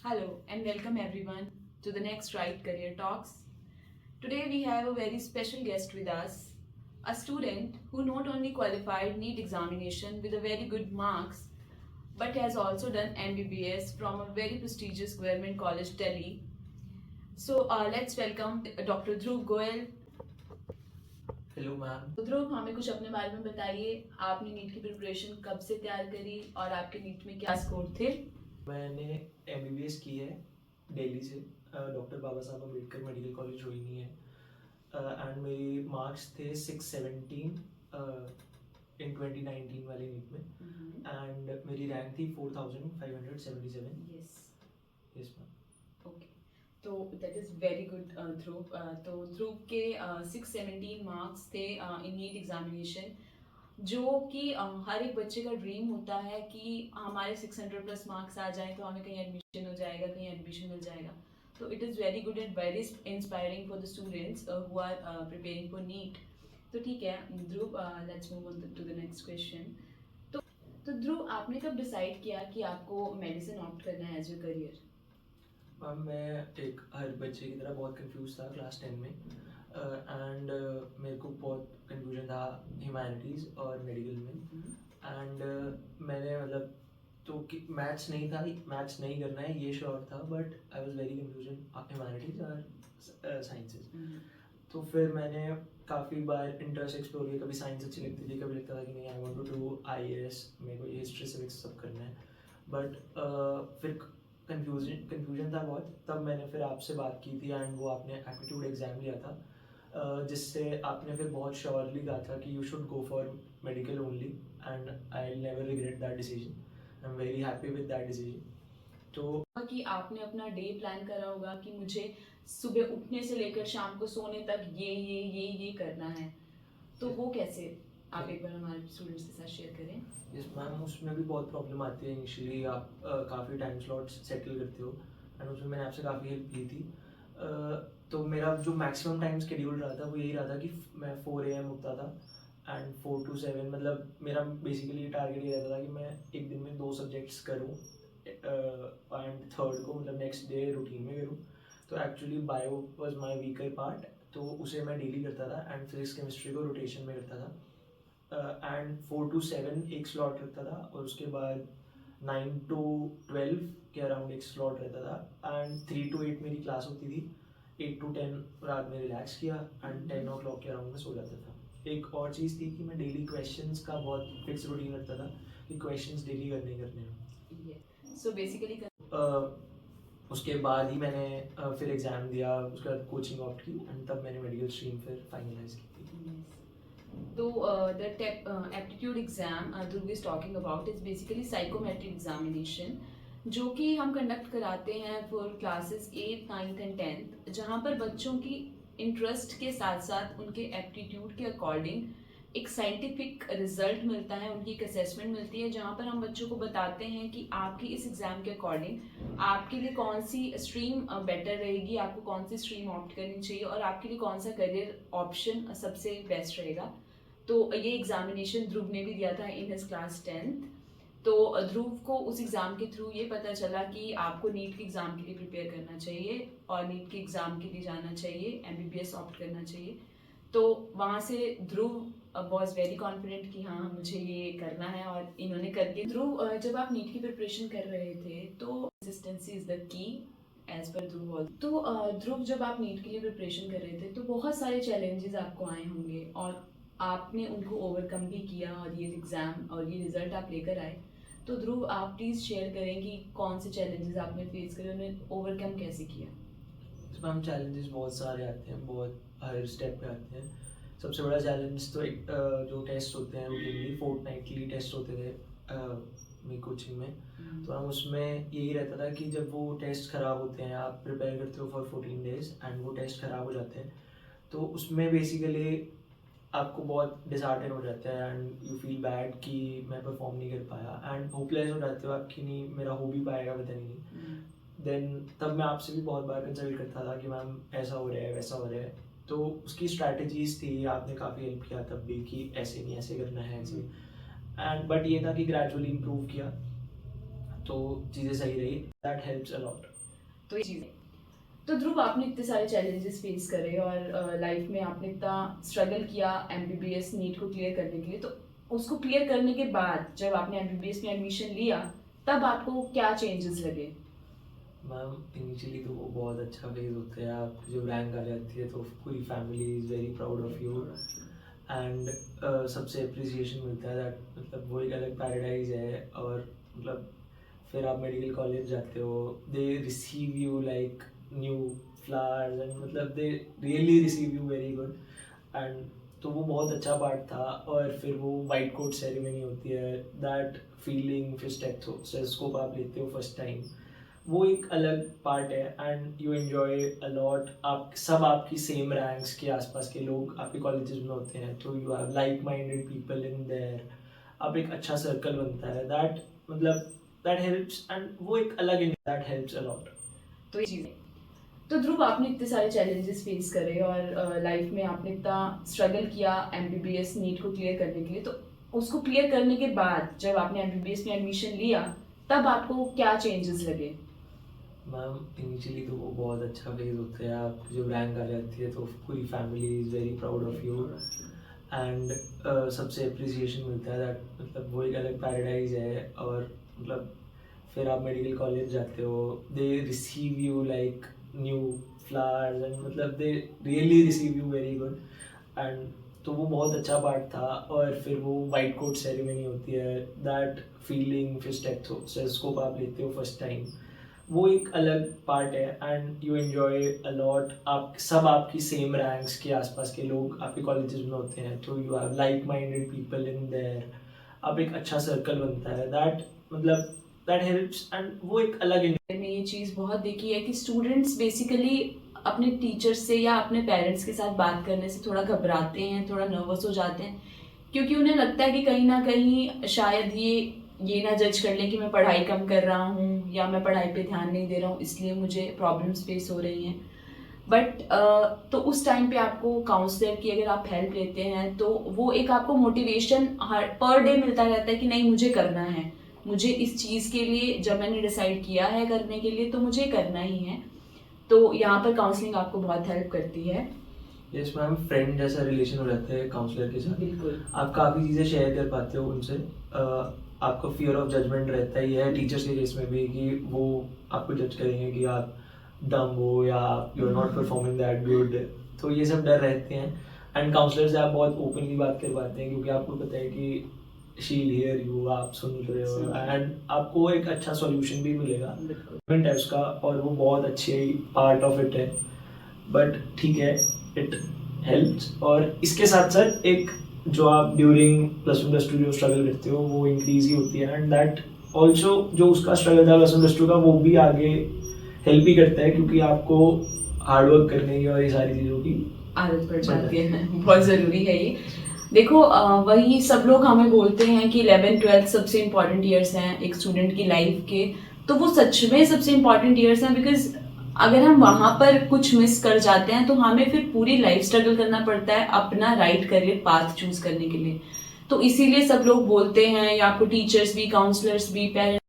Hello and welcome everyone to the next Right Career Talks. Today we have a very special guest with us, a student who not only qualified NEET examination with a very good marks but has also done MBBS from a very prestigious government college Delhi. So let's welcome Dr. Dhruv Goyal. Hello ma'am. तो ध्रुव हमें कुछ अपने बारे में बताइए, आपने NEET की preparation कब से तैयार करी और आपके नीट में क्या स्कोर थे? मैंने एमबीबीएस की है दिल्ली से, डॉक्टर बाबा साहब अम्बेडकर मेडिकल कॉलेज रोहिणी है। एंड मेरी मार्क्स थे 617 इन 2019 वाले नीट में। एंड मेरी रैंक थी 4577। Yes yes ma'am. ओके, तो दैट इज़ वेरी गुड ध्रुव। तो ध्रुव के 617 मार्क्स थे इन नीट एग्जामिनेशन, जो कि हर एक बच्चे का ड्रीम होता है कि हमारे 600 प्लस मार्क्स आ जाएं तो हमें कहीं एडमिशन हो जाएगा, कहीं एडमिशन मिल जाएगा। तो it is very good and very inspiring for the students who are preparing for NEET. तो ठीक है Dhruv, let's move on to the next question. तो ध्रुव, आपने कब डिसाइड किया कि आपको मेडिसिन ऑप्ट करना है एज योर करियर? मैम मैं एक हर बच्चे की तरह बहुत कंफ्यूज था क्लास 10 में। एंड मेरे को बहुत कंफ्यूजन था ह्यूमैनिटीज़ और मेडिकल में। एंड मैंने मतलब तो कि मैथ्स नहीं था, मैथ्स नहीं करना है ये श्योर था, but I was very confusion humanities और साइंसेस। तो फिर मैंने काफ़ी बार इंटरेस्ट एक्सप्लोर किया, कभी साइंस अच्छी लगती थी, कभी लगता था कि नहीं I want to do IAS, मेरे को ये हिस्ट्री सिविक्स सब करना है। बट फिर कन्फ्यूजन था बहुत, तब मैंने फिर आपसे बात की थी एंड वो आपने एप्टीट्यूड एग्ज़ाम लिया था, जिससे आपने फिर बहुत श्योरली कहा था कि you should go for medical only and I will never regret that decision. I am very happy with that decision. तो कि आपने अपना डे प्लान करा होगा कि मुझे सुबह उठने से लेकर शाम को सोने तक ये करना है, तो वो कैसे आप एक बार हमारे स्टूडेंट्स के साथ शेयर करें? यस मैम, उसमें भी बहुत प्रॉब्लम आती है। इनिशियली आप काफ़ी टाइम स्लॉट्स सेटल करते हो एंड उसमें मैंने आपसे काफ़ी हेल्प की थी। तो मेरा जो मैक्सिमम टाइम शेड्यूल रहा था वो यही रहा था कि मैं 4 AM उठता था एंड 4 to 7, मतलब मेरा बेसिकली टारगेट ये रहता था कि मैं एक दिन में 2 सब्जेक्ट्स करूँ एंड थर्ड को मतलब नेक्स्ट डे रूटीन में करूँ। तो actually bio was my weaker part, तो उसे मैं डेली करता था एंड फिजिक्स केमिस्ट्री को रोटेशन में करता था। एंड 4 to 7 एक स्लॉट रखता था और उसके बाद 9 to 12 के अराउंड एक स्लॉट रहता था एंड 3 to 8 मेरी क्लास होती थी। 8 to 10 रात में रिलैक्स किया एंड 10 o'clock के अराउंड में सो जाता था। एक और चीज़ थी कि मैं डेली क्वेश्चंस का बहुत फिक्स रूटीन रखता था कि क्वेश्चंस डेली करने ही करने हैं। सो बेसिकली उसके बाद ही मैंने फिर एग्ज़ाम दिया, उसके बाद कोचिंग ऑप्ट की एंड तब मैंने मेडिकल स्ट्रीम फिर फाइनलाइज की थी। तो the aptitude exam Dhruv is talking about is basically psychometric examination, जो कि हम कंडक्ट कराते हैं for classes 8, 9th and 10th, जहाँ पर बच्चों की इंटरेस्ट के साथ साथ उनके एप्टीट्यूड के अकॉर्डिंग एक साइंटिफिक रिजल्ट मिलता है, उनकी एक असेसमेंट मिलती है, जहाँ पर हम बच्चों को बताते हैं कि आपकी इस एग्ज़ाम के अकॉर्डिंग आपके लिए कौन सी स्ट्रीम बेटर रहेगी, आपको कौन सी स्ट्रीम ऑप्ट करनी चाहिए और आपके लिए कौन सा करियर ऑप्शन सबसे बेस्ट रहेगा। तो ये एग्जामिनेशन ध्रुव ने भी दिया था इन हिज क्लास 10th। तो ध्रुव को उस एग्ज़ाम के थ्रू ये पता चला कि आपको नीट के एग्ज़ाम के लिए प्रिपेयर करना चाहिए और नीट के एग्ज़ाम के लिए जाना चाहिए, एमबीबीएस ऑप्ट करना चाहिए। तो वहाँ से ध्रुव वॉज वेरी कॉन्फिडेंट कि हाँ मुझे ये करना है और इन्होंने करके। ध्रुव, जब आप नीट की प्रिपरेशन कर रहे थे तो कंसिस्टेंसी इज़ द की एज पर ध्रुव। तो ध्रुव, जब आप नीट के लिए प्रिपरेशन कर रहे थे तो बहुत सारे चैलेंजेस आपको आए होंगे और आपने उनको ओवरकम भी किया और ये एग्ज़ाम और ये रिज़ल्ट आप लेकर आए। तो ध्रुव, आप प्लीज़ शेयर करें कि कौन से चैलेंजेस आपने फेस करे, उन्हें ओवरकम कैसे किया? इसमें हम चैलेंजेस बहुत सारे आते हैं, बहुत हर स्टेप पे आते हैं। सबसे बड़ा चैलेंज तो एक जो टेस्ट होते हैं रूटीनली फोर्टनाइटली टेस्ट होते थे मेरी कोचिंग में। तो हम उसमें यही रहता था कि जब वो टेस्ट ख़राब होते हैं, आप प्रिपेयर करते हो फॉर 14 days एंड वो टेस्ट ख़राब हो जाते हैं, तो उसमें बेसिकली आपको बहुत डिसहार्टन हो जाता है एंड यू फील बैड कि मैं परफॉर्म नहीं कर पाया एंड होपलेस हो जाते हो आप कि नहीं मेरा हो भी पाएगा, पता नहीं। देन तब मैं आपसे भी बहुत बार कंसल्ट करता था कि मैम ऐसा हो रहा है वैसा हो रहा है, तो उसकी स्ट्रैटेजीज थी, आपने काफ़ी हेल्प किया तब भी कि ऐसे नहीं ऐसे करना है ऐसे। एंड बट ये था कि ग्रेजुअली इम्प्रूव किया। तो चीज़ें सही रही, दैट हेल्प्स अ लॉट। तो ये चीज़ है। तो ध्रुव, आपने इतने सारे चैलेंजेस फेस करे और लाइफ में आपने इतना स्ट्रगल किया एमबीबीएस नीट को क्लियर करने के लिए, तो उसको क्लियर करने के बाद जब आपने एमबीबीएस में एडमिशन लिया, तब आपको क्या चेंजेस लगे? मैम इनिशियली तो वो बहुत अच्छा फेज़ होता है, आपकी जब रैंक आ जाती है तो पूरी family is very proud of you and सबसे अप्रिसिएशन मिलता है, दैट मतलब वो एक अलग पैराडाइज है। और मतलब फिर आप मेडिकल कॉलेज जाते हो, they receive you like new flowers and मतलब they really receive you very good and तो वो बहुत अच्छा पार्ट था। और फिर वो वाइट कोट सेरेमनी होती है, दैट फीलिंग, फिर स्टेथोस्कोप आप लेते हो फर्स्ट टाइम, वो एक अलग पार्ट है and you enjoy a lot. आप सब आपकी सेम रैंक्स के आसपास के लोग आपके कॉलेजेस में होते हैं, तो you have like minded people in their, अब एक अच्छा सर्कल बनता है, दैट मतलब दैट हेल्प्स एंड वो एक अलग दैट हेल्प्स अ लॉट। तो ये चीज़ है। तो ध्रुव, आपने इतने सारे चैलेंजेस फेस करे और लाइफ में आपने इतना स्ट्रगल किया एमबीबीएस नीट को क्लियर करने के लिए, तो उसको क्लियर करने के बाद जब आपने एमबीबीएस में एडमिशन लिया, तब आपको क्या चेंजेस लगे? मैम इनिशियली तो वो बहुत अच्छा फेज़ होता है, आपकी जब रैंक आ जाती है तो पूरी family is very proud of you and सबसे अप्रिसिएशन मिलता है, दैट मतलब वो एक अलग पैराडाइज है। और मतलब फिर आप मेडिकल कॉलेज जाते हो, they receive you like new flowers and मतलब they really receive you very good and तो वो बहुत अच्छा पार्ट था। और फिर वो वाइट कोट सेरेमनी होती है, दैट फीलिंग, फिर स्टेथोस्कोप आप लेते हो फर्स्ट टाइम, वो एक अलग पार्ट है and you enjoy a lot. आप सब आपकी सेम रैंक्स के आसपास के लोग आपके कॉलेजेस में होते हैं, तो you have like minded people in their, अब एक अच्छा सर्कल बनता है, दैट मतलब दैट हेल्प्स एंड वो एक अलग मैंने ये चीज़ बहुत देखी है कि स्टूडेंट्स बेसिकली अपने टीचर्स से या अपने पेरेंट्स के साथ बात करने से थोड़ा घबराते हैं, थोड़ा नर्वस हो जाते हैं, क्योंकि उन्हें लगता है कि कहीं ना कहीं शायद ये ना जज कर लें कि मैं पढ़ाई कम कर रहा हूँ या मैं पढ़ाई पे ध्यान नहीं दे रहा हूँ, इसलिए मुझे प्रॉब्लम्स फेस हो रही हैं। बट तो उस टाइम पे आपको काउंसलर की अगर आप हेल्प लेते हैं, तो वो एक आपको मोटिवेशन हर पर डे मिलता रहता है कि नहीं, मुझे करना है, मुझे इस चीज़ के लिए जब मैंने डिसाइड किया है करने के लिए तो मुझे करना ही है। तो यहाँ पर काउंसलिंग आपको बहुत हेल्प करती है। यस मैम, फ्रेंड जैसा रिलेशन हो जाता है काउंसलर के साथ, बिल्कुल। आप काफ़ी चीज़ें शेयर कर पाते हो उनसे। आपको फियर ऑफ जजमेंट रहता ही है टीचर्स के केस में भी, कि वो आपको जज करेंगे कि आप डम हो या you are not performing that good, तो ये सब डर रहते हैं। एंड काउंसलर से आप बहुत ओपनली बात कर पाते हैं, क्योंकि आपको पता है कि शी हियर यू, आप सुन रहे हो एंड आपको एक अच्छा सॉल्यूशन भी मिलेगा। बिल्कुल है उसका, और वो बहुत अच्छी पार्ट ऑफ इट है, बट ठीक है, इट हेल्प्स। और इसके साथ साथ एक जो आप during plus one plus two जो स्ट्रगल करते हो वो इंक्रीज ही होती है, एंड दैट ऑल्सो जो उसका स्ट्रगल था प्लस वन प्लस टू का, वो भी आगे हेल्प ही करता है, क्योंकि आपको हार्डवर्क करने की और ये सारी चीज़ों की आदत पड़ जाती है। बहुत ज़रूरी है ये। देखो, वही सब लोग हमें बोलते हैं कि 11th-12th सबसे इम्पॉर्टेंट ईयर्स हैं एक स्टूडेंट की लाइफ के, तो वो सच में सबसे इम्पॉर्टेंट ईयर्स हैं, बिकॉज अगर हम वहाँ पर कुछ मिस कर जाते हैं तो हमें फिर पूरी लाइफ स्ट्रगल करना पड़ता है अपना राइट करियर पाथ चूज करने के लिए। तो इसीलिए सब लोग बोलते हैं, या आपको टीचर्स भी, काउंसलर्स भी, पेरेंट्स